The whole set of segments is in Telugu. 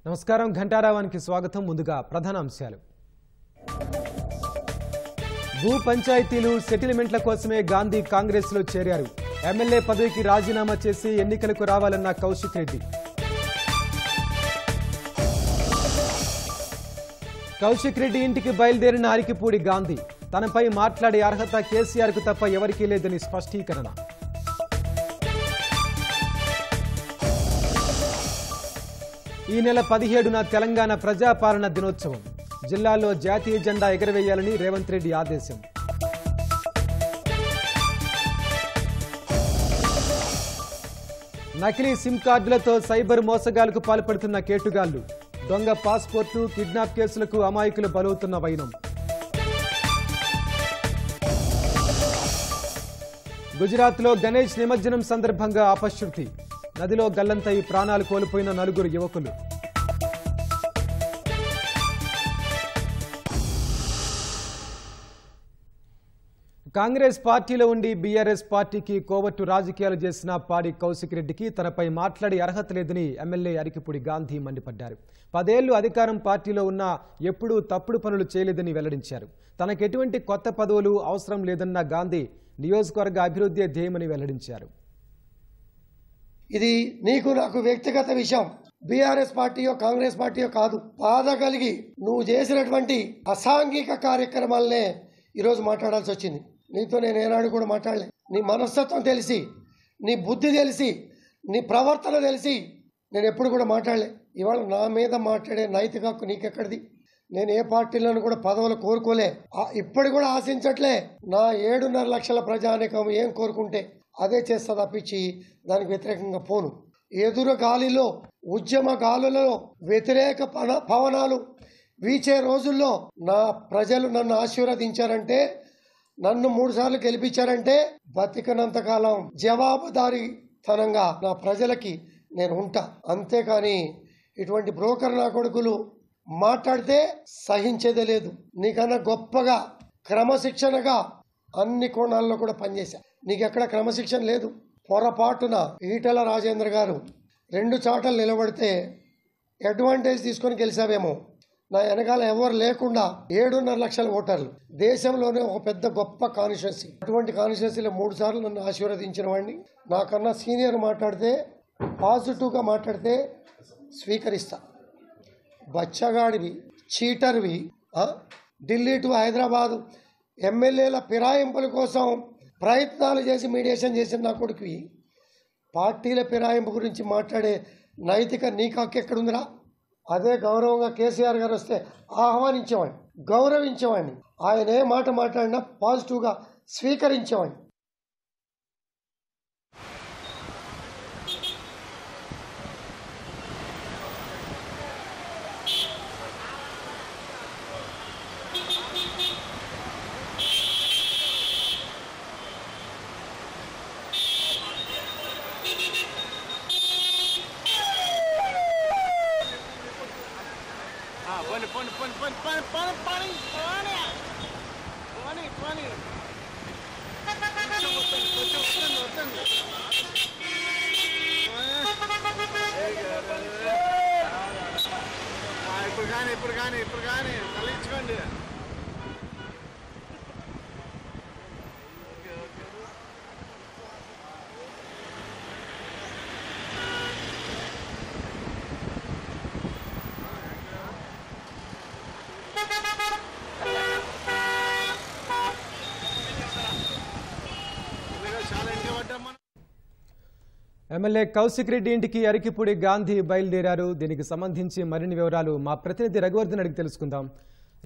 నమస్కారం ఘంటారావానికి స్వాగతం. ముందుగా ప్రధాన అంశాలు. భూ పంచాయతీలు సెటిల్మెంట్ల కోసమే గాంధీ కాంగ్రెస్ లో చేరారు. ఎమ్మెల్యే పదవికి రాజీనామా చేసి ఎన్నికలకు రావాలన్న కౌశిక్ రెడ్డి. కౌశిక్ రెడ్డి ఇంటికి బయలుదేరిన అరికిపూడి గాంధీ. తనపై మాట్లాడే అర్హత కేసీఆర్ కు తప్ప ఎవరికీ లేదని స్పష్టీకరణ. ఈ నెల 17న తెలంగాణ ప్రజాపాలన దినోత్సవం. జిల్లాలో జాతీయ జెండా ఎగరవేయాలని రేవంత్ రెడ్డి ఆదేశం. నకిలీ సిమ్ కార్డులతో సైబర్ మోసగాలకు పాల్పడుతున్న కేటుగాళ్లు. దొంగ పాస్పోర్టు, కిడ్నాప్ కేసులకు అమాయకులు బలవుతున్న వైనం. గుజరాత్లో గణేష్ నిమజ్జనం సందర్భంగా అపశృతి. నదిలో గల్లంతై ప్రాణాలు కోల్పోయిన 4 యువకులు. కాంగ్రెస్ పార్టీలో ఉండి బీఆర్ఎస్ పార్టీకి కోవట్టు రాజకీయాలు చేసిన పాడి కౌశిక్ రెడ్డికి తనపై మాట్లాడే అర్హత లేదని ఎమ్మెల్యే అరికిపూడి గాంధీ మండిపడ్డారు. 10 ఏళ్లు అధికారం పార్టీలో ఉన్నా ఎప్పుడూ తప్పుడు పనులు చేయలేదని వెల్లడించారు. తనకెటువంటి కొత్త పదవులు అవసరం లేదన్న గాంధీ నియోజకవర్గ అభివృద్ధి ధ్యేయమని వెల్లడించారు. ఇది నీకు నాకు వ్యక్తిగత విషయం. బీఆర్ఎస్ పార్టీయో కాంగ్రెస్ పార్టీయో కాదు. బాధ కలిగి నువ్వు చేసినటువంటి అసాంఘిక కార్యక్రమాలనే ఈరోజు మాట్లాడాల్సి వచ్చింది. నీతో నేను ఏనాడు కూడా మాట్లాడలే. నీ మనస్తత్వం తెలిసి, నీ బుద్ధి తెలిసి, నీ ప్రవర్తన తెలిసి నేను ఎప్పుడు కూడా మాట్లాడలే. ఇవాళ నా మీద మాట్లాడే నైతిక హక్కు నీకెక్కడిది? నేను ఏ పార్టీలను కూడా పదవులు కోరుకోలే, ఇప్పటి కూడా ఆశించట్లే. నా 7.5 లక్షల ప్రజానికం ఏం కోరుకుంటే అదే చేస్తా తప్పించి దానికి వ్యతిరేకంగా పోను. ఎదురు గాలిలో, ఉద్యమ గాలులలో వ్యతిరేక పవనాలు వీచే రోజుల్లో నా ప్రజలు నన్ను ఆశీర్వదించారంటే, నన్ను 3 సార్లు గెలిపించారంటే బతికినంతకాలం జవాబుదారీతనంగా నా ప్రజలకి నేను ఉంటా. అంతేకాని ఇటువంటి బ్రోకర్ నా కొడుకులు మాట్లాడితే సహించేదే లేదు. నీకన్నా గొప్పగా క్రమశిక్షణగా అన్ని కోణాల్లో కూడా పనిచేశా. నీకెక్కడ క్రమశిక్షణ లేదు. పొరపాటున ఈటల రాజేంద్ర గారు 2 చాటలు నిలబడితే అడ్వాంటేజ్ తీసుకొని గెలిచావేమో. నా వెనకాల ఎవరు లేకుండా 7.5 లక్షల ఓటర్లు, దేశంలోనే ఒక పెద్ద గొప్ప కాన్స్టిట్యున్సీ. అటువంటి కాన్స్టిట్యున్సీలో 3 సార్లు నన్ను ఆశీర్వదించిన వాడిని. నాకన్నా సీనియర్ మాట్లాడితే, పాజిటివ్గా మాట్లాడితే స్వీకరిస్తా. బచ్చగాడివి, చీటర్వి, ఢిల్లీ టు హైదరాబాద్ ఎమ్మెల్యేల ఫిరాయింపుల కోసం ప్రయత్నాలు చేసి మీడియేషన్ చేసిన నా కొడుకువి పార్టీల ఫిరాయింపు గురించి మాట్లాడే నైతిక నీకు హక్కు ఎక్కడుందిరా? అదే గౌరవంగా కేసీఆర్ గారు వస్తే ఆహ్వానించేవాడిని, గౌరవించేవాడిని. ఆయన ఏ మాట మాట్లాడినా పాజిటివ్గా స్వీకరించేవాడిని. ఇప్పుడు కానీ తల్లించుకోండి. ఎమ్మెల్యే కౌశిక్ రెడ్డి ఇంటికి అరికిపూడి గాంధీ బయలుదేరారు. దీనికి సంబంధించి మరిన్ని వివరాలు మా ప్రతినిధి రఘువర్ధన్ అడిగి తెలుసుకుందాం.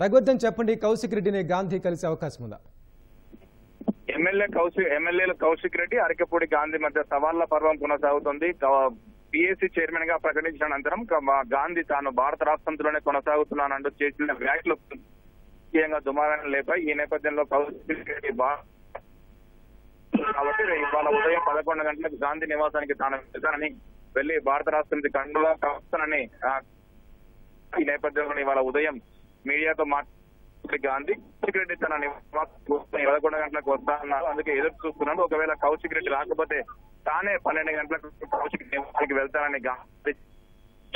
రఘువర్ధన్, చెప్పండి, కౌశిక్ రెడ్డిని గాంధీ కలిసే అవకాశం ఉందా? ఎమ్మెల్యేలు కౌశిక్ రెడ్డి, అరికిపూడి గాంధీ మధ్య సవాళ్ల పర్వం కొనసాగుతుంది. పిఎస్సి చైర్మన్ గా ప్రకటించిన అనంతరం గాంధీ తాను భారత రాష్ట్రంలోనే కొనసాగుతున్నానంటూ చేసిన వ్యాఖ్యలు ముఖ్యంగా దుమారాన్ని లేపాయి. ఈ నేపథ్యంలో కౌశిక్ రెడ్డి కాబట్టి ఇవాళ ఉదయం 11 గంటలకు గాంధీ నివాసానికి తాను వెళ్తానని, వెళ్లి భారత రాష్ట్రం కండుగా కాస్తానని ఈ నేపథ్యంలో ఇవాళ ఉదయం మీడియాతో మాట్లాడి గాంధీ కౌశిక్ రెడ్డి తన నివాసం 11 గంటలకు వస్తానన్నారు. అందుకే ఎదురు చూస్తున్నాడు. ఒకవేళ కౌశిక్ రెడ్డి రాకపోతే తానే 12 గంటలకు కౌశిక్ నివాసానికి వెళ్తానని గాంధీ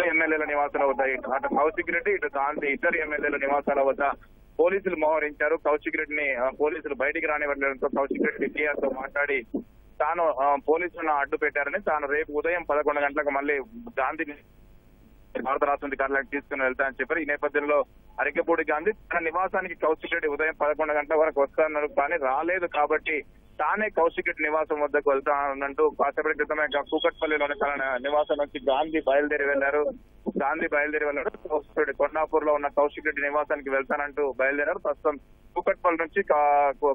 ఎమ్మెల్యేల నివాసాల వద్ద అటు కౌశిక్ రెడ్డి ఇటు గాంధీ ఇద్దరు ఎమ్మెల్యేల నివాసాల వద్ద పోలీసులు మోహరించారు. కౌశిక్ రెడ్డిని పోలీసులు బయటికి రానివ్వడంతో కౌశిక్ రెడ్డి మీడియాతో తో మాట్లాడి తాను పోలీసులను అడ్డు పెట్టారని, తాను రేపు ఉదయం 11 గంటలకు మళ్ళీ గాంధీని భారత రాష్ట్ర కార్యాలయానికి తీసుకుని వెళ్తానని చెప్పారు. ఈ నేపథ్యంలో అరికెపూడి గాంధీ తన నివాసానికి కౌశిక్ రెడ్డి ఉదయం 11 గంటల వరకు వస్తారన్నారు, కానీ రాలేదు. కాబట్టి తానే కౌశిక్ రెడ్డి నివాసం వద్దకు వెళ్తానంటూ కాసేపటి క్రితమే కూకట్పల్లిలోని తన నివాసం నుంచి గాంధీ బయలుదేరి వెళ్లారు. కౌశిక్ రెడ్డి కొండాపూర్ లో ఉన్న కౌశిక్ రెడ్డి నివాసానికి వెళ్తానంటూ బయలుదేరారు. ప్రస్తుతం కూకట్పల్లి నుంచి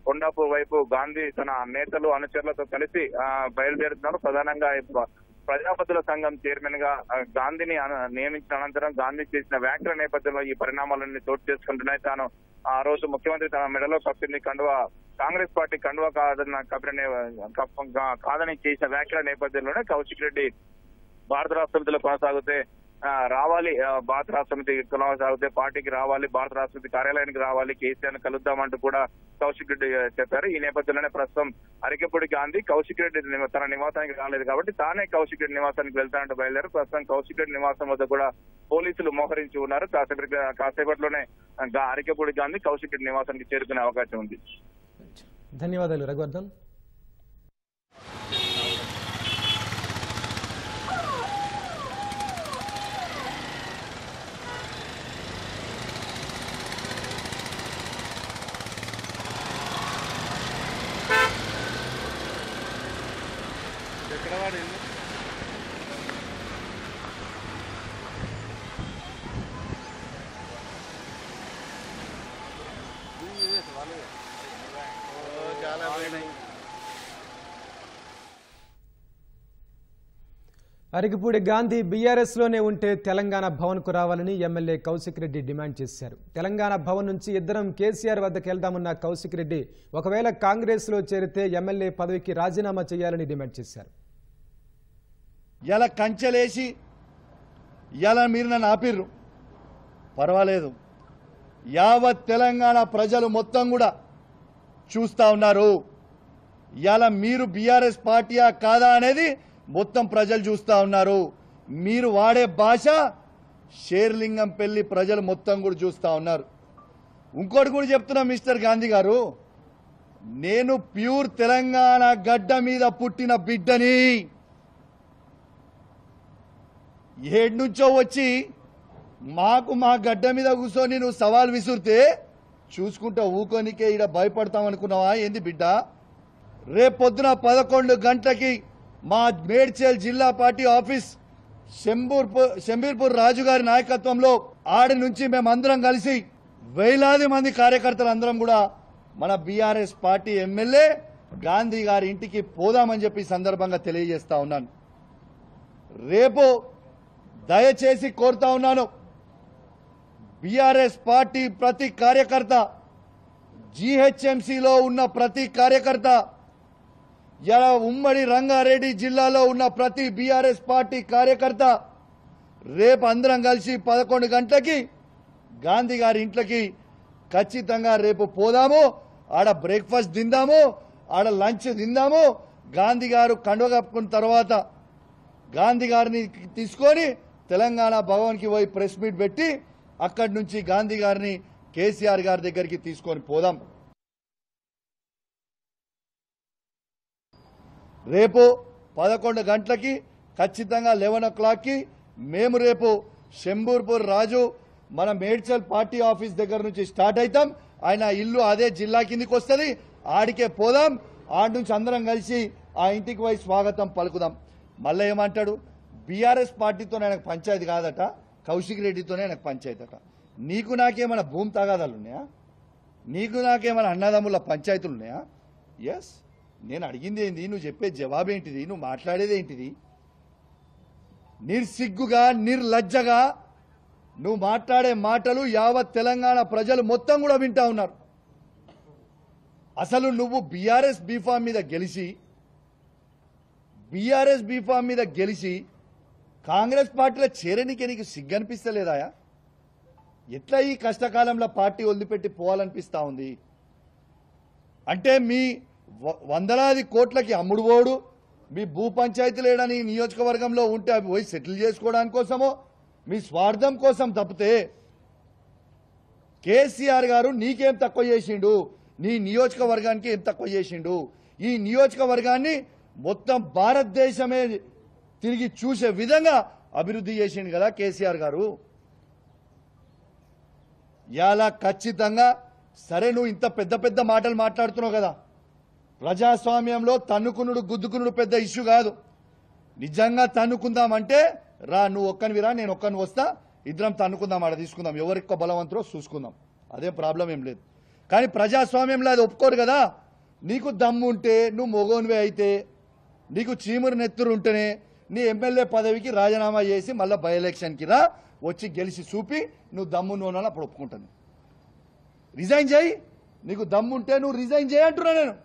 కొండాపూర్ వైపు గాంధీ తన నేతలు అనుచరులతో కలిసి బయలుదేరుతున్నారు. ప్రధానంగా ప్రజాపతుల సంఘం చైర్మన్ గా గాంధీని నియమించిన అనంతరం గాంధీ చేసిన వ్యాఖ్యల నేపథ్యంలో ఈ పరిణామాలన్నీ చోటు చేసుకుంటున్నాయి. తాను ఆ రోజు ముఖ్యమంత్రి తన మెడలో కప్పింది కండువా, కాంగ్రెస్ పార్టీ కండువా కాదని చేసిన వ్యాఖ్యల నేపథ్యంలోనే కౌశిక్ రెడ్డి భారత రాష్ట్రపతిలో కొనసాగితే రావాలి, భారత రాష్ట్రపతి కొనసాగితే పార్టీకి రావాలి, భారత రాష్ట్రపతి కార్యాలయానికి రావాలి, కేసీఆర్ ని కలుద్దామంటూ కూడా కౌశిక్ రెడ్డి చెప్పారు. ఈ నేపథ్యంలోనే ప్రస్తుతం అరికెపూడి గాంధీ కౌశిక్ రెడ్డి తన నివాసానికి రాలేదు కాబట్టి తానే కౌశిక్ రెడ్డి నివాసానికి వెళ్తానంటూ బయలుదేరు. ప్రస్తుతం కౌశిక్ రెడ్డి నివాసం వద్ద కూడా పోలీసులు మోహరించి ఉన్నారు. కాసేపట్లోనే అరికెపూడి గాంధీ కౌశిక్ రెడ్డి నివాసానికి చేరుకునే అవకాశం ఉంది. ధన్యవాదాలు రఘువర్ధన్. అరికిపూడి గాంధీ బీఆర్ఎస్ లోనే ఉంటే తెలంగాణ భవన్ కు రావాలని ఎమ్మెల్యే కౌశిక్ రెడ్డి డిమాండ్ చేశారు. తెలంగాణ భవన్ నుంచి ఇద్దరం కేసీఆర్ వద్దకు వెళ్దామన్న కౌశిక్ రెడ్డి ఒకవేళ కాంగ్రెస్ లో చేరితే ఎమ్మెల్యే పదవికి రాజీనామా చేయాలని డిమాండ్ చేశారు. ఇలా కంచెలేసి ఇలా మీరు నన్ను ఆపిర్రు, పర్వాలేదు, యావత్ తెలంగాణ ప్రజలు మొత్తం కూడా చూస్తా ఉన్నారు. ఇలా మీరు బీఆర్ఎస్ పార్టీయా కాదా అనేది మొత్తం ప్రజలు చూస్తా ఉన్నారు. మీరు వాడే భాష షేర్లింగంపల్లి ప్రజలు మొత్తం కూడా చూస్తా ఉన్నారు. ఇంకోటి కూడా చెప్తున్నా మిస్టర్ గాంధీ గారు, నేను ప్యూర్ తెలంగాణ గడ్డ మీద పుట్టిన బిడ్డని. ఏడు నుంచో వచ్చి మా గడ్డ మీద కూర్చొని నువ్వు సవాల్ విసురితే చూసుకుంటా ఊకోనికే ఇక్కడ భయపడతామనుకున్నావా ఏంది బిడ్డ? రేపొద్దున 11 గంటలకి మా మేడ్చల్ జిల్లా పార్టీ ఆఫీస్ శంబీర్పూర్ రాజు గారి నాయకత్వంలో ఆడి నుంచి మేమందరం కలిసి వేలాది మంది కార్యకర్తలు అందరం కూడా మన బీఆర్ఎస్ పార్టీ ఎమ్మెల్యే గాంధీ గారి ఇంటికి పోదామని చెప్పి సందర్భంగా తెలియజేస్తా ఉన్నాను. రేపు దయచేసి కోరుతా ఉన్నాను, బీఆర్ఎస్ పార్టీ ప్రతి కార్యకర్త, జీహెచ్ఎంసీలో ఉన్న ప్రతి కార్యకర్త, ఇలా ఉమ్మడి రంగారెడ్డి జిల్లాలో ఉన్న ప్రతి బీఆర్ఎస్ పార్టీ కార్యకర్త రేపు అందరం కలిసి 11 గంటలకి గాంధీ గారి ఇంట్లోకి ఖచ్చితంగా రేపు పోదాము. ఆడ బ్రేక్ఫాస్ట్ తిందాము, ఆడ లంచ్ తిందాము. గాంధీ గారు కండువ కప్పుకున్న తర్వాత గాంధీ గారిని తీసుకొని తెలంగాణ భవన్కి పోయి ప్రెస్ మీట్ పెట్టి అక్కడి నుంచి గాంధీ గారిని కేసీఆర్ గారి దగ్గరికి తీసుకొని పోదాం. రేపు 11 గంటలకి ఖచ్చితంగా 11 o'clockకి మేము రేపు శంబూర్పూర్ రాజు మన మేడ్చల్ పార్టీ ఆఫీస్ దగ్గర నుంచి స్టార్ట్ అవుతాం. ఆయన ఇల్లు అదే జిల్లా కిందికి వస్తుంది, ఆడికే పోదాం. ఆడి నుంచి అందరం కలిసి ఆ ఇంటికి పోయి స్వాగతం పలుకుదాం. మళ్ళీ ఏమంటాడు, బీఆర్ఎస్ పార్టీతో నాకు పంచాయతీ కాదట, కౌశిక్ రెడ్డితోనే నాకు పంచాయతీ అట. నీకు నాకేమైనా భూమి తగాదాలు ఉన్నాయా? నీకు నాకేమైనా అన్నదమ్ముల పంచాయతీలు ఉన్నాయా? ఎస్, నేను అడిగింది ఏంది, నువ్వు చెప్పే జవాబేంటిది, నువ్వు మాట్లాడేది ఏంటిది? నిర్సిగ్గుగా నిర్లజ్జగా నువ్వు మాట్లాడే మాటలు యావత్ తెలంగాణ ప్రజలు మొత్తం కూడా వింటా ఉన్నారు. అసలు నువ్వు బీఆర్ఎస్ బీఫామ్ మీద గెలిచి కాంగ్రెస్ పార్టీలో చేరనికి నీకు సిగ్గనిపిస్తలేదాయా? ఎట్లా ఈ కష్టకాలంలో పార్టీ వదిలిపెట్టి పోవాలనిపిస్తా ఉంది? అంటే మీ వందలాది కోట్లకి అమ్ముడు పోడు, మీ భూ పంచాయతీలు ఏడని నియోజకవర్గంలో ఉంటే అవి పోయి సెటిల్ చేసుకోవడానికి కోసమో, మీ స్వార్థం కోసం తప్పితే కేసీఆర్ గారు నీకేం తక్కువ చేసిండు, నీ నియోజకవర్గానికి ఏం తక్కువ చేసిండు, ఈ నియోజకవర్గాన్ని మొత్తం భారతదేశమే తిరిగి చూసే విధంగా అభివృద్ధి చేసిండు కదా కేసీఆర్ గారు. ఇలా ఖచ్చితంగా సరే నువ్వు ఇంత పెద్ద పెద్ద మాటలు మాట్లాడుతున్నావు కదా, ప్రజాస్వామ్యంలో తన్నుకునుడు గుద్దుకునుడు పెద్ద ఇష్యూ కాదు. నిజంగా తన్నుకుందామంటే రా, నువ్వు ఒక్కనివిరా, నేను ఒక్కని వస్తా, ఇద్దరం తన్నుకుందాం, ఆడ తీసుకుందాం, ఎవరికి బలవంతులో చూసుకుందాం, అదే ప్రాబ్లం ఏం లేదు. కానీ ప్రజాస్వామ్యంలో అది ఒప్పుకోరు కదా. నీకు దమ్ము ఉంటే, నువ్వు మొగోనివే అయితే, నీకు చీమురు నెత్తురు ఉంటేనే నీ ఎమ్మెల్యే పదవికి రాజీనామా చేసి మళ్ళీ బై ఎలక్షన్కి రా, వచ్చి గెలిచి చూపి నువ్వు దమ్ము నోనాలి, అప్పుడు ఒప్పుకుంటాను. రిజైన్ చేయి, నీకు దమ్ముంటే నువ్వు రిజైన్ చేయంటున్నా నేను.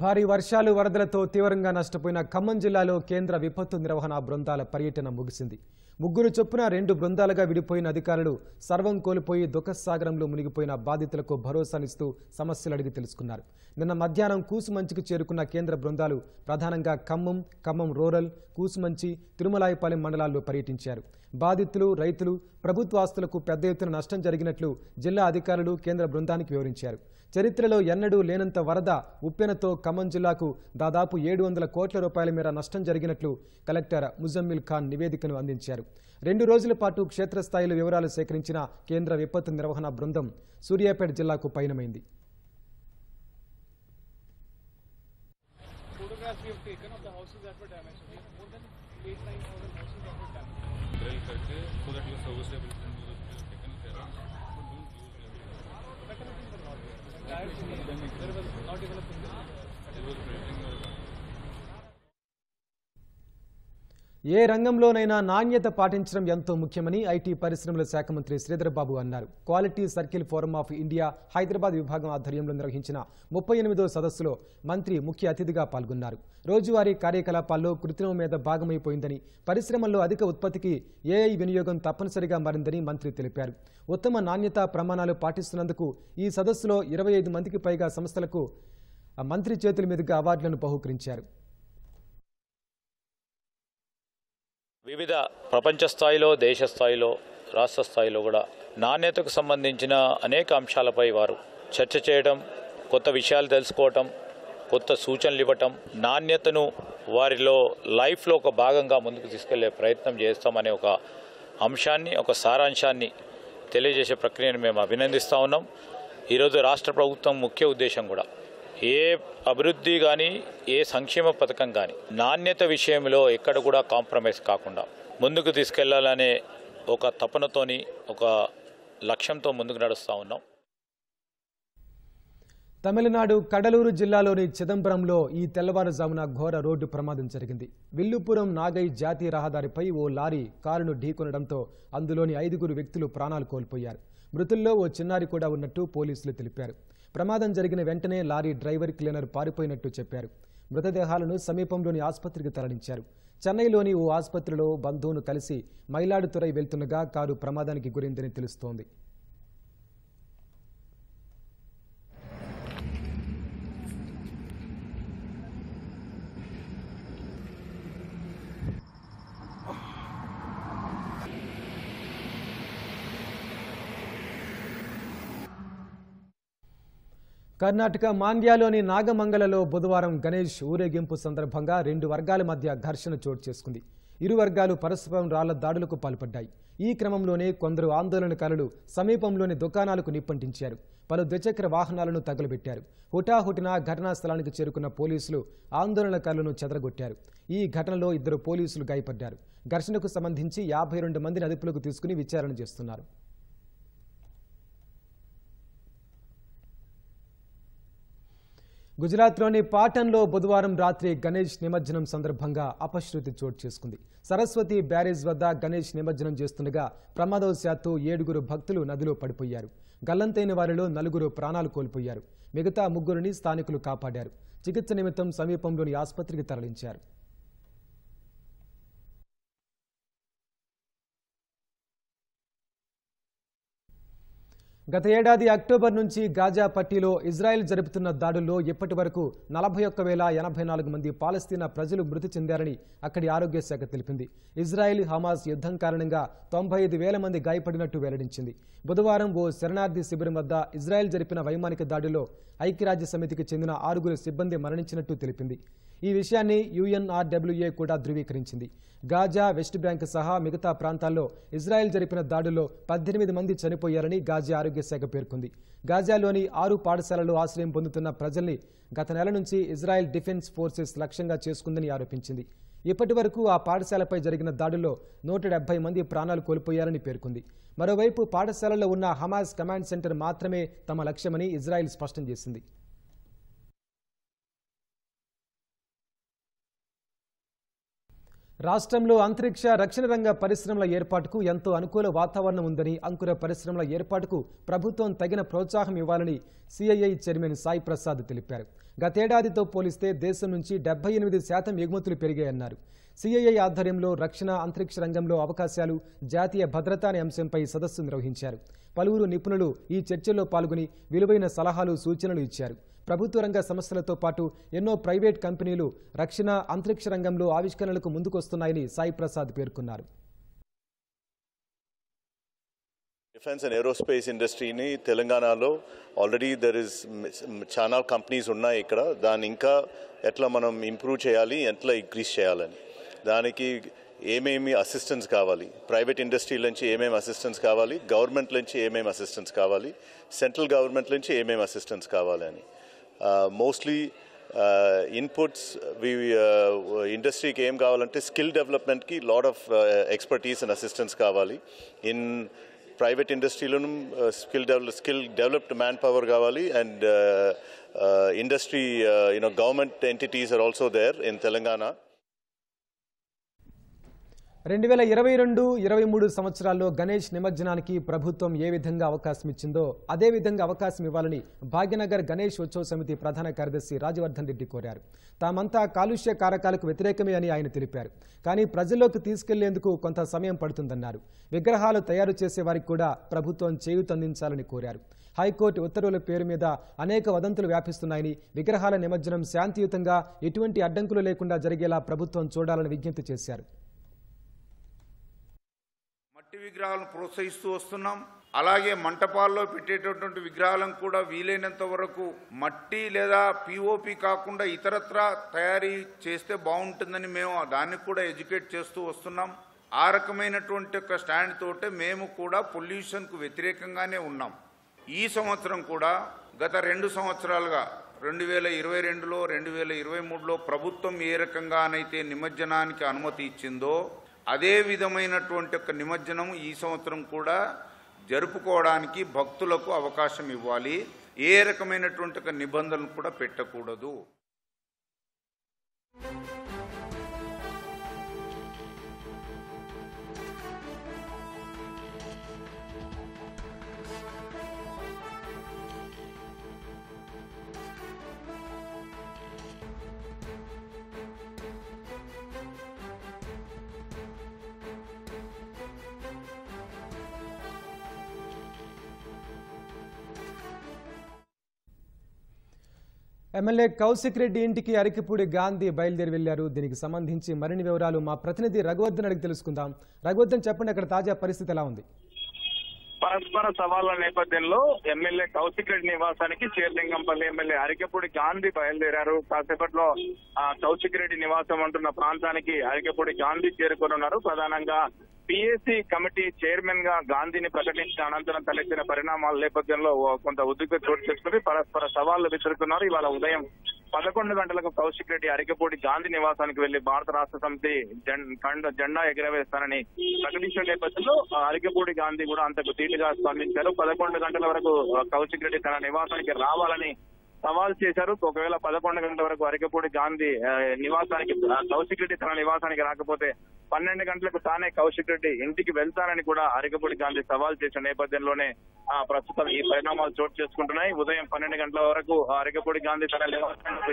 భారీ వర్షాలు వరదలతో తీవ్రంగా నష్టపోయిన ఖమ్మం జిల్లాలో కేంద్ర విపత్తు నిర్వహణ బృందాల పర్యటన ముగిసింది. 3 చొప్పున 2 బృందాలుగా విడిపోయిన అధికారులు సర్వం కోల్పోయి దుఃఖసాగరంలో మునిగిపోయిన బాధితులకు భరోసానిస్తూ సమస్యలు అడిగి తెలుసుకున్నారు. నిన్న మధ్యాహ్నం కూసుమంచికి చేరుకున్న కేంద్ర బృందాలు ప్రధానంగా ఖమ్మం రూరల్, కూసుమంచి, తిరుమలాయపాలెం మండలాల్లో పర్యటించారు. బాధితులు, రైతులు, ప్రభుత్వ ఆస్తులకు పెద్ద ఎత్తున నష్టం జరిగినట్లు జిల్లా అధికారులు కేంద్ర బృందానికి వివరించారు. చరిత్రలో ఎన్నడూ లేనంత వరద ఉప్పెనతో ఖమ్మం జిల్లాకు దాదాపు 700 కోట్ల రూపాయల మేర నష్టం జరిగినట్లు కలెక్టర్ ముజమ్మిల్ ఖాన్ నివేదికను అందించారు. 2 రోజుల పాటు క్షేత్రస్థాయిలో వివరాలు సేకరించిన కేంద్ర విపత్తు నిర్వహణ బృందం సూర్యాపేట జిల్లాకు పయనమైంది. ఏ రంగంలోనైనా నాణ్యత పాటించడం ఎంతో ముఖ్యమని ఐటీ పరిశ్రమల శాఖ మంత్రి శ్రీధర్ బాబు అన్నారు. Quality circle forum of India Hyderabad విభాగం ఆధ్వర్యంలో నిర్వహించిన 38వ సదస్సులో మంత్రి ముఖ్య అతిథిగా పాల్గొన్నారు. రోజువారీ కార్యకలాపాల్లో కృత్రిమ మీద భాగమైపోయిందని, పరిశ్రమల్లో అధిక ఉత్పత్తికి ఏఐ వినియోగం తప్పనిసరిగా మారిందని మంత్రి తెలిపారు. ఉత్తమ నాణ్యతా ప్రమాణాలు పాటిస్తున్నందుకు ఈ సదస్సులో 25 మందికి పైగా సంస్థలకు మంత్రి చేతుల మీదుగా అవార్డులను బహూకరించారు. వివిధ ప్రపంచ స్థాయిలో, దేశ స్థాయిలో, రాష్ట్ర స్థాయిలో కూడా నాణ్యతకు సంబంధించిన అనేక అంశాలపై వారు చర్చ చేయడం, కొత్త విషయాలు తెలుసుకోవటం, కొత్త సూచనలు ఇవ్వటం, నాణ్యతను వారిలో లైఫ్లో ఒక భాగంగా ముందుకు తీసుకెళ్లే ప్రయత్నం చేస్తామనే ఒక అంశాన్ని, ఒక సారాంశాన్ని తెలియజేసే ప్రక్రియను మేము అభినందిస్తూ ఉన్నాం. ఈరోజు రాష్ట్ర ప్రభుత్వం ముఖ్య ఉద్దేశం కూడా ఏ అభివృద్ధి కానీ, ఏ సంక్షేమ పథకం కానీ నాణ్యత విషయంలో ఎక్కడ కూడా కాంప్రమైజ్ కాకుండా ముందుకు తీసుకెళ్లాలనే ఒక తపనతోని, ఒక లక్ష్యంతో ముందుకు నడుస్తూ ఉన్నాం. తమిళనాడు కడలూరు జిల్లాలోని చిదంబరంలో ఈ తెల్లవారుజామున ఘోర రోడ్డు ప్రమాదం జరిగింది. విల్లుపురం నాగై జాతీయ రహదారిపై ఓ లారీ కారును ఢీకొనడంతో అందులోని 5 వ్యక్తులు ప్రాణాలు కోల్పోయారు. మృతుల్లో ఓ చిన్నారి కూడా ఉన్నట్టు పోలీసులు తెలిపారు. ప్రమాదం జరిగిన వెంటనే లారీ డ్రైవర్, క్లీనర్ పారిపోయినట్టు చెప్పారు. మృతదేహాలను సమీపంలోని ఆసుపత్రికి తరలించారు. చెన్నైలోని ఓ ఆసుపత్రిలో బంధువును కలిసి మైలాడుతురై వెళ్తుండగా కారు ప్రమాదానికి గురైందని తెలుస్తోంది. కర్ణాటక మాండ్యాలోని నాగమంగలలో బుధవారం గణేష్ ఊరేగింపు సందర్భంగా 2 వర్గాల మధ్య ఘర్షణ చోటు చేసుకుంది. ఇరు వర్గాలు పరస్పరం రాళ్ల దాడులకు పాల్పడ్డాయి. ఈ క్రమంలోనే కొందరు ఆందోళనకారులు సమీపంలోని దుకాణాలకు నిప్పంటించారు. పలు ద్విచక్ర వాహనాలను తగలబెట్టారు. హుటాహుటిన ఘటనా స్థలానికి చేరుకున్న పోలీసులు ఆందోళనకారులను చెదరగొట్టారు. ఈ ఘటనలో 2 పోలీసులు గాయపడ్డారు. ఘర్షణకు సంబంధించి 52 మందిని అదుపులోకి తీసుకుని విచారణ చేస్తున్నారు. గుజరాత్లోని పాటన్లో బుధవారం రాత్రి గణేష్ నిమజ్జనం సందర్భంగా అపశృతి చోటు చేసుకుంది. సరస్వతి బ్యారేజ్ వద్ద గణేష్ నిమజ్జనం చేస్తుండగా ప్రమాదవశాత్తు 7 భక్తులు నదిలో పడిపోయారు. గల్లంతైన వారిలో 4 ప్రాణాలు కోల్పోయారు. మిగతా 3 స్థానికులు కాపాడారు. చికిత్స నిమిత్తం సమీపంలోని ఆసుపత్రికి తరలించారు. గత ఏడాది అక్టోబర్ నుంచి గాజా పట్టీలో ఇజ్రాయెల్ జరుపుతున్న దాడుల్లో ఇప్పటి వరకు 41,084 మంది పాలస్తీనా ప్రజలు మృతి చెందారని అక్కడి ఆరోగ్య శాఖ తెలిపింది. ఇజ్రాయెల్ హమాస్ యుద్ధం కారణంగా 95,000 మంది గాయపడినట్టు వెల్లడించింది. బుధవారం ఓ శరణార్థి శిబిరం వద్ద ఇజ్రాయెల్ జరిపిన వైమానిక దాడిలో ఐక్యరాజ్య సమితికి చెందిన 6 సిబ్బంది మరణించినట్టు తెలిపింది. ఈ విషయాన్ని UNRWA కూడా ధృవీకరించింది. గాజా, వెస్ట్ బ్యాంక్ సహా మిగతా ప్రాంతాల్లో ఇజ్రాయెల్ జరిపిన దాడుల్లో 18 మంది చనిపోయారని గాజా ఆరోగ్య శాఖ పేర్కొంది. గాజాలోని 6 పాఠశాలలు ఆశ్రయం పొందుతున్న ప్రజల్ని గత నెల నుంచి ఇజ్రాయెల్ డిఫెన్స్ ఫోర్సెస్ లక్ష్యంగా చేసుకుందని ఆరోపించింది. ఇప్పటి వరకు ఆ పాఠశాలపై జరిగిన దాడుల్లో 170 మంది ప్రాణాలు కోల్పోయారని పేర్కొంది. మరోవైపు పాఠశాలలో ఉన్న హమాస్ కమాండ్ సెంటర్ మాత్రమే తమ లక్ష్యమని ఇజ్రాయెల్ స్పష్టం చేసింది. రాష్ట్రంలో అంతరిక్ష రక్షణ రంగ పరిశ్రమల ఏర్పాటుకు ఎంతో అనుకూల వాతావరణం ఉందని, అంకుర పరిశ్రమల ఏర్పాటుకు ప్రభుత్వం తగిన ప్రోత్సాహం ఇవ్వాలని CII చైర్మన్ సాయి ప్రసాద్ తెలిపారు. గతేడాదితో పోలిస్తే దేశం నుంచి 78% ఎగుమతులు పెరిగాయన్నారు. CII ఆధ్వర్యంలో రక్షణ, అంతరిక్ష రంగంలో అవకాశాలు, జాతీయ భద్రత అనే అంశంపై సదస్సు నిర్వహించారు. పలువురు నిపుణులు ఈ చర్చల్లో పాల్గొని విలువైన సలహాలు, సూచనలు ఇచ్చారు. ప్రభుత్వ రంగ సంస్థలతో పాటు ఎన్నో ప్రైవేట్ కంపెనీలు రక్షణ, అంతరిక్ష రంగంలో ఆవిష్కరణలకు ముందుకొస్తున్నాయని సాయి ప్రసాద్ పేర్కొన్నారు. డిఫెన్స్ అండ్ ఏరోస్పేస్ ఇండస్ట్రీని తెలంగాణలో ఆల్రెడీ చాలా కంపెనీస్ ఉన్నాయి. ఇక్కడ దాన్ని ఇంకా ఎట్లా మనం ఇంప్రూవ్ చేయాలి, ఎట్లా ఇంక్రీజ్ చేయాలని, దానికి ఏమేమి అసిస్టెన్స్ కావాలి, ప్రైవేట్ ఇండస్ట్రీ నుంచి ఏమేమి అసిస్టెన్స్ కావాలి, గవర్నమెంట్ నుంచి ఏమేమి అసిస్టెన్స్ కావాలి, సెంట్రల్ గవర్నమెంట్ నుంచి ఏమేమి అసిస్టెన్స్ కావాలి అని మోస్ట్లీ ఇన్పుట్స్ ఇండస్ట్రీకి ఏం కావాలంటే స్కిల్ డెవలప్మెంట్కి lot of expertise and assistance కావాలి. ఇన్ ప్రైవేట్ ఇండస్ట్రీలోనూ స్కిల్ డెవలప్డ్ మ్యాన్ పవర్ కావాలి. And industry government entities are also there in Telangana. 2022-23 సంవత్సరాల్లో గణేష్ నిమజ్జనానికి ప్రభుత్వం ఏ విధంగా అవకాశం ఇచ్చిందో అదే విధంగా అవకాశం ఇవ్వాలని భాగ్యనగర్ గణేష్ ఉత్సవ సమితి ప్రధాన కార్యదర్శి రాజవర్ధన్ రెడ్డి కోరారు. తామంతా కాలుష్య కారకాలకు వ్యతిరేకమే అని ఆయన తెలిపారు. కానీ ప్రజల్లోకి తీసుకెళ్లేందుకు కొంత సమయం పడుతుందన్నారు. విగ్రహాలు తయారు చేసే వారికి కూడా ప్రభుత్వం చేయూతందించాలని కోరారు. హైకోర్టు ఉత్తర్వుల పేరు మీద అనేక వదంతులు వ్యాపిస్తున్నాయని, విగ్రహాల నిమజ్జనం శాంతియుతంగా ఎటువంటి అడ్డంకులు లేకుండా జరిగేలా ప్రభుత్వం చూడాలని విజ్ఞప్తి చేశారు. విగ్రహాలను ప్రోత్సహిస్తూ వస్తున్నాం. అలాగే మంటపాల్లో పెట్టేటటువంటి విగ్రహాలను కూడా వీలైనంత వరకు మట్టి లేదా POP కాకుండా ఇతరత్రా తయారీ చేస్తే బాగుంటుందని మేము దాన్ని కూడా ఎడ్యుకేట్ చేస్తూ వస్తున్నాం. ఆ రకమైనటువంటి ఒక స్టాండ్ తోటే మేము కూడా పొల్యూషన్కు వ్యతిరేకంగానే ఉన్నాం. ఈ సంవత్సరం కూడా గత 2 సంవత్సరాలుగా 2022లో 2023లో ప్రభుత్వం ఏ రకంగానైతే నిమజ్జనానికి అనుమతి ఇచ్చిందో అదే విధమైనటువంటి ఒక నిమజ్జనం ఈ సంవత్సరం కూడా జరుపుకోవడానికి భక్తులకు అవకాశం ఇవ్వాలి. ఏ రకమైనటువంటి ఒక నిబంధనలు కూడా పెట్టకూడదు. ఎమ్మెల్యే కౌశిక్ రెడ్డి ఇంటికి అరికిపూడి గాంధీ బయలుదేరి వెళ్లారు. దీనికి సంబంధించి మరిన్ని వివరాలు మా ప్రతినిధి రఘువర్ధన్ అడిగి తెలుసుకుందాం. రఘువర్ధన్, చెప్పండి, అక్కడ తాజా పరిస్థితి ఎలా ఉంది? పరస్పర సవాళ్ల నేపథ్యంలో ఎమ్మెల్యే కౌశిక్ రెడ్డి నివాసానికి శేర్లింగంపల్లి ఎమ్మెల్యే అరికెపూడి గాంధీ బయలుదేరారు. కాసేపట్లో కౌశిక్ రెడ్డి నివాసం ఉంటున్న ప్రాంతానికి అరికెపూడి గాంధీ చేరుకోనున్నారు. ప్రధానంగా PAC కమిటీ చైర్మన్ గా గాంధీని ప్రకటించిన అనంతరం తలెత్తిన పరిణామాల నేపథ్యంలో కొంత ఉద్రిక్తత చోటు చేసుకుని పరస్పర సవాళ్లు విసురుతున్నారు. ఇవాళ ఉదయం 11 గంటలకు కౌశిక్ రెడ్డి అరికెపూడి గాంధీ నివాసానికి వెళ్లి భారత రాష్ట్ర సమితి జెండా ఎగరవేస్తానని ప్రకటించిన నేపథ్యంలో అరికెపూడి గాంధీ కూడా అంతకు ధీటుగా స్పందించారు. 11 గంటల వరకు కౌశిక్ రెడ్డి తన నివాసానికి రావాలని సవాల్ చేశారు. ఒకవేళ 11 గంటల వరకు అరికెపూడి గాంధీ నివాసానికి కౌశిక్ రెడ్డి తన నివాసానికి రాకపోతే 12 గంటలకు తానే కౌశిక్ రెడ్డి ఇంటికి వెళ్తానని కూడా అరికెపూడి గాంధీ సవాల్ చేసిన నేపథ్యంలోనే ప్రస్తుతం ఈ పరిణామాలు చోటు చేసుకుంటున్నాయి. ఉదయం 12 గంటల వరకు అరికెపూడి గాంధీ తన నివాసానికి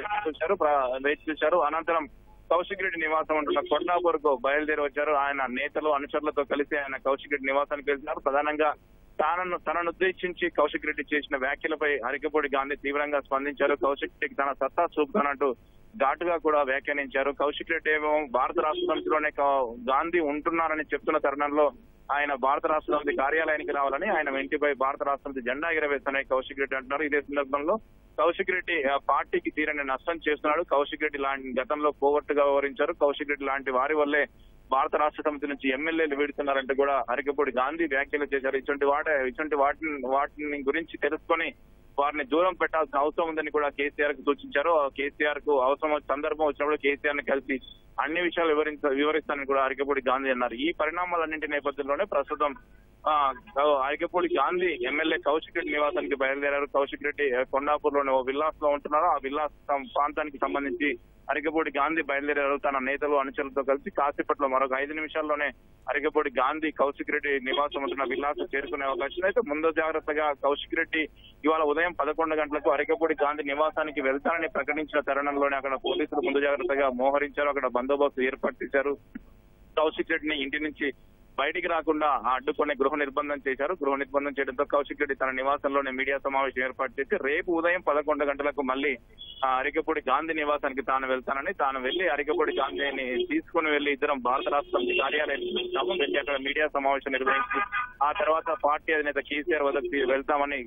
వేచి చూశారు. అనంతరం కౌశిక్ రెడ్డి నివాసం ఉంటున్న కొట్నాపూర్ కు బయలుదేరి వచ్చారు. ఆయన నేతలు, అనుచరులతో కలిసి ఆయన కౌశిక్ రెడ్డి నివాసానికి వెళ్తున్నారు. ప్రధానంగా తనను ఉద్దేశించి కౌశిక్ రెడ్డి చేసిన వ్యాఖ్యలపై అరికపూడి గాంధీ తీవ్రంగా స్పందించారు. కౌశిక్ రెడ్డికి తన సత్తా చూపుతానంటూ ఘాటుగా కూడా వ్యాఖ్యానించారు. కౌశిక్ రెడ్డి ఏమో భారత రాష్ట్ర సమితిలోనే గాంధీ ఉంటున్నారని చెప్తున్న తరుణంలో ఆయన భారత రాష్ట్ర సమితి కార్యాలయానికి రావాలని, ఆయన ఇంటిపై భారత రాష్ట్ర సమితి జెండా ఎగరవేస్తానని కౌశిక్ రెడ్డి అంటున్నారు. ఇదే సందర్భంలో కౌశిక్ రెడ్డి పార్టీకి తీరని నష్టం చేస్తున్నాడు. కౌశిక్ రెడ్డి లాంటి గతంలో కోవర్టుగా వ్యవహరించారు. కౌశిక్ రెడ్డి లాంటి వారి వల్లే భారత రాష్ట్ర సమితి నుంచి ఎమ్మెల్యేలు వీడుతున్నారంటూ కూడా అరికపూడి గాంధీ వ్యాఖ్యలు చేశారు. ఇటువంటి వాటిని గురించి తెలుసుకొని వారిని దూరం పెట్టాల్సిన అవసరం ఉందని కూడా కేసీఆర్ కు సూచించారు. కేసీఆర్ కు సందర్భం వచ్చినప్పుడు కేసీఆర్ ని కలిసి అన్ని విషయాలు వివరిస్తానని కూడా అరికపూడి గాంధీ అన్నారు. ఈ పరిణామాలన్నింటి నేపథ్యంలోనే ప్రస్తుతం అరికపూడి గాంధీ ఎమ్మెల్యే కౌశిక్ రెడ్డి నివాసానికి బయలుదేరారు. కౌశిక్ రెడ్డి కొండాపూర్లోని ఓ విల్లాస్ లో ఉంటున్నారు. ఆ విల్లాస్ ప్రాంతానికి సంబంధించి అరికపూడి గాంధీ బయలుదేరారు. తన నేతలు అనుచరులతో కలిసి కాసేపట్లో మరొక 5 నిమిషాల్లోనే అరికపూడి గాంధీ కౌశిక్ రెడ్డి నివాసం ఉంటున్న విల్లాస్ చేరుకునే అవకాశం అయితే ముందు జాగ్రత్తగా కౌశిక్ రెడ్డి ఇవాళ ఉదయం 11 గంటలకు అరికపూడి గాంధీ నివాసానికి వెళ్తానని ప్రకటించిన తరుణంలోనే అక్కడ పోలీసులు ముందు జాగ్రత్తగా మోహరించారు. అక్కడ బందోబస్తు ఏర్పాటు చేశారు. కౌశిక్ రెడ్డిని ఇంటి నుంచి బయటికి రాకుండా అడ్డుకునే గృహ నిర్బంధం చేశారు. గృహ నిర్బంధం చేయడంతో కౌశిక్ రెడ్డి తన నివాసంలోనే మీడియా సమావేశం ఏర్పాటు చేసి రేపు ఉదయం 11 గంటలకు మళ్ళీ అరికపూడి గాంధీ నివాసానికి తాను వెళ్తానని, తాను వెళ్లి అరికపూడి గాంధీని తీసుకుని వెళ్లి ఇద్దరం భారత రాష్ట్ర సమితి కార్యాలయం వెళ్ళి అక్కడ మీడియా సమావేశం నిర్వహించి ఆ తర్వాత పార్టీ అధినేత కేసీఆర్ వద్దకు వెళ్తామని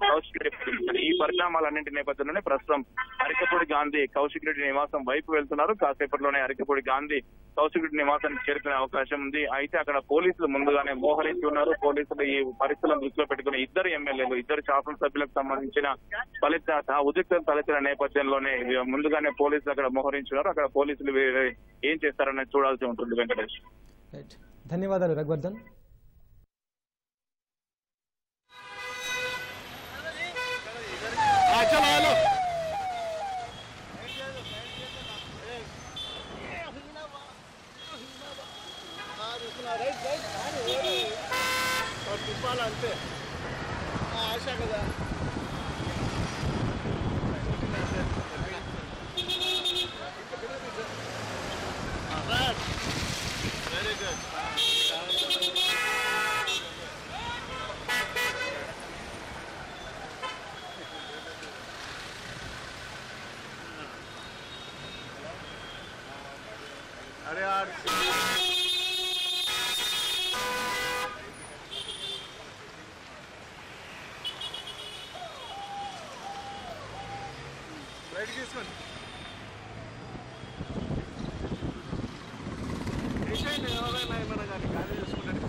కౌశిక్ రెడ్డి ఈ పరిణామాలన్నింటి నేపథ్యంలోనే ప్రస్తుతం అరికపూడి గాంధీ కౌశిక్ రెడ్డి నివాసం వైపు వెళ్తున్నారు. కాసేపట్లోనే అరికపూడి గాంధీ కౌశిక్ రెడ్డి నివాసానికి చేరుకునే అవకాశం ఉంది. అయితే అక్కడ పోలీసులు ముందుగానే మోహరించి ఉన్నారు. పోలీసులు ఈ పరిస్థితులను దృష్టిలో పెట్టుకుని ఇద్దరు ఎమ్మెల్యేలు, ఇద్దరు శాసనసభ్యులకు సంబంధించిన ఉద్రిక్తలు తలెత్తిన నేపథ్యంలోనే ముందుగానే పోలీసులు అక్కడ మోహరించున్నారు. అక్కడ పోలీసులు ఏం చేస్తారనేది చూడాల్సి ఉంటుంది. వెంకటేష్, ధన్యవాదాలు రఘువర్ధన్. అంతే ఆశ కదా. Very good. అరే రైట్ తీసుకోండి. వేసేయండి ఎవరైనా ఏమైనా కానీ గాలి చూసుకుంటాడు,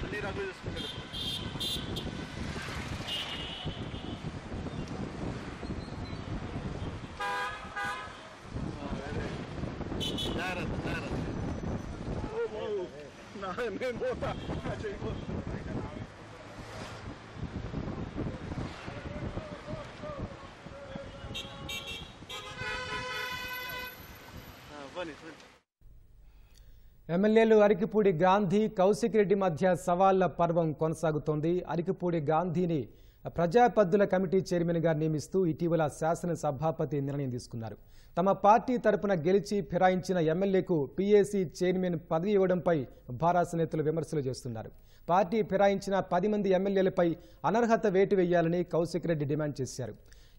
అన్ని రగ్గు చూసుకుంటాడు. జాగ్రత్త జాగ్రత్త. నేను పోతా చేయబోతా. ఎమ్మెల్యేలు అరికిపూడి గాంధీ కౌశిక్ రెడ్డి మధ్య సవాళ్ల పర్వం కొనసాగుతోంది. అరికిపూడి గాంధీని ప్రజాపద్దుల కమిటీ చైర్మన్గా నియమిస్తూ ఇటీవల శాసనసభాపతి నిర్ణయం తీసుకున్నారు. తమ పార్టీ తరపున గెలిచి ఫిరాయించిన ఎమ్మెల్యేకు పీఏసీ చైర్మన్ పదవి ఇవ్వడంపై భారాస నేతలు విమర్శలు చేస్తున్నారు. పార్టీ ఫిరాయించిన 10 మంది ఎమ్మెల్యేలపై అనర్హత వేటు వేయాలని కౌశిక్ రెడ్డి డిమాండ్ చేశారు.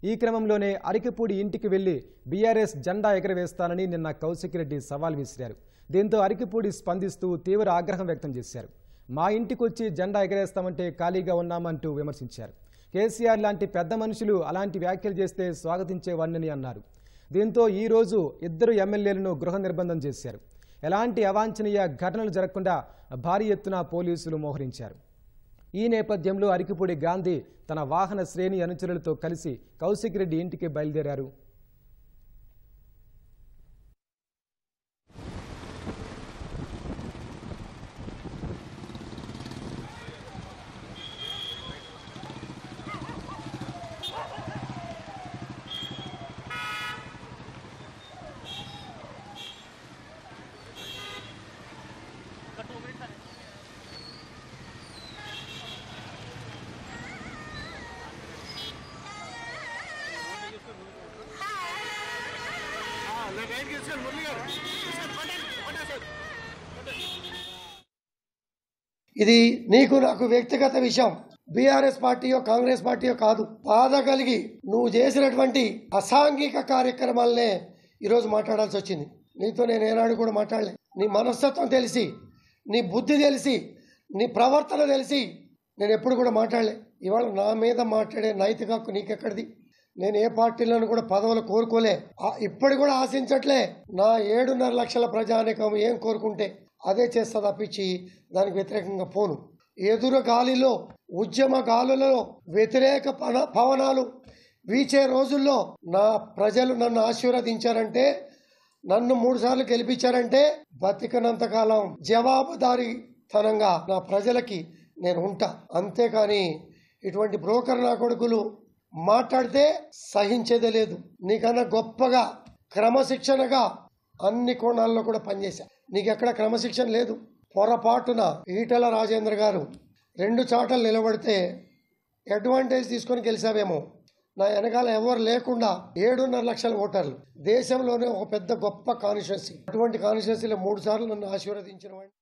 ఈ క్రమంలోనే అరికిపూడి ఇంటికి వెళ్లి బీఆర్ఎస్ జెండా ఎగరవేస్తానని నిన్న కౌశిక్ రెడ్డి సవాల్ విసిరారు. దీంతో అరికిపూడి స్పందిస్తూ తీవ్ర ఆగ్రహం వ్యక్తం చేశారు. మా ఇంటికొచ్చి జెండా ఎగరేస్తామంటే ఖాళీగా ఉన్నామంటూ విమర్శించారు. కేసీఆర్ లాంటి పెద్ద మనుషులు అలాంటి వ్యాఖ్యలు చేస్తే స్వాగతించేవాడిని అన్నారు. దీంతో ఈ రోజు ఇద్దరు ఎమ్మెల్యేలను గృహ నిర్బంధం చేశారు. ఎలాంటి అవాంఛనీయ ఘటనలు జరగకుండా భారీ ఎత్తున పోలీసులు మోహరించారు. ఈ నేపథ్యంలో అరికిపూడి గాంధీ తన వాహన శ్రేణి అనుచరులతో కలిసి కౌశిక్ రెడ్డి ఇంటికి బయలుదేరారు. ఇది నీకు నాకు వ్యక్తిగత విషయం. బీఆర్ఎస్ పార్టీయో కాంగ్రెస్ పార్టీయో కాదు. బాధ కలిగి నువ్వు చేసినటువంటి అసాంఘిక కార్యక్రమాలనే ఈరోజు మాట్లాడాల్సి వచ్చింది. నీతో నేను ఏనాడు కూడా మాట్లాడలే. నీ మనస్తత్వం తెలిసి, నీ బుద్ధి తెలిసి, నీ ప్రవర్తన తెలిసి నేను ఎప్పుడు కూడా మాట్లాడలే. ఇవాళ నా మీద మాట్లాడే నైతిక హక్కు నీకెక్కడిది? నేను ఏ పార్టీలను కూడా పదవులు కోరుకోలే, ఇప్పటి కూడా ఆశించట్లే. నా 7.5 లక్షల ప్రజానికం ఏం కోరుకుంటే అదే చేస్తా తప్పించి దానికి వ్యతిరేకంగా పోను. ఎదురు గాలిలో, ఉద్యమ గాలులలో వ్యతిరేక పవనాలు వీచే రోజుల్లో నా ప్రజలు నన్ను ఆశీర్వదించారంటే, నన్ను 3 సార్లు గెలిపించారంటే బతికినంతకాలం జవాబుదారీతనంగా నా ప్రజలకి నేను ఉంటా. అంతేకాని ఇటువంటి బ్రోకర్ నా కొడుకులు మాట్లాడితే సహించేదే లేదు. నీకన్నా గొప్పగా క్రమశిక్షణగా అన్ని కోణాల్లో కూడా పనిచేశా. నీకెక్కడ క్రమశిక్షణ లేదు. పొరపాటున ఈటల రాజేంద్ర గారు 2 చాటలు నిలబడితే అడ్వాంటేజ్ తీసుకొని గెలిచావేమో. నా వెనకాల ఎవరు లేకుండా 7.5 లక్షల ఓటర్లు, దేశంలోనే ఒక పెద్ద గొప్ప కాన్స్టిట్యున్సీ, అటువంటి కాన్స్టిట్యున్సీలో 3 సార్లు నన్ను ఆశీర్వదించిన వాడిని.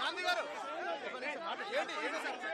గాంధీ గారు ఏంటి సార్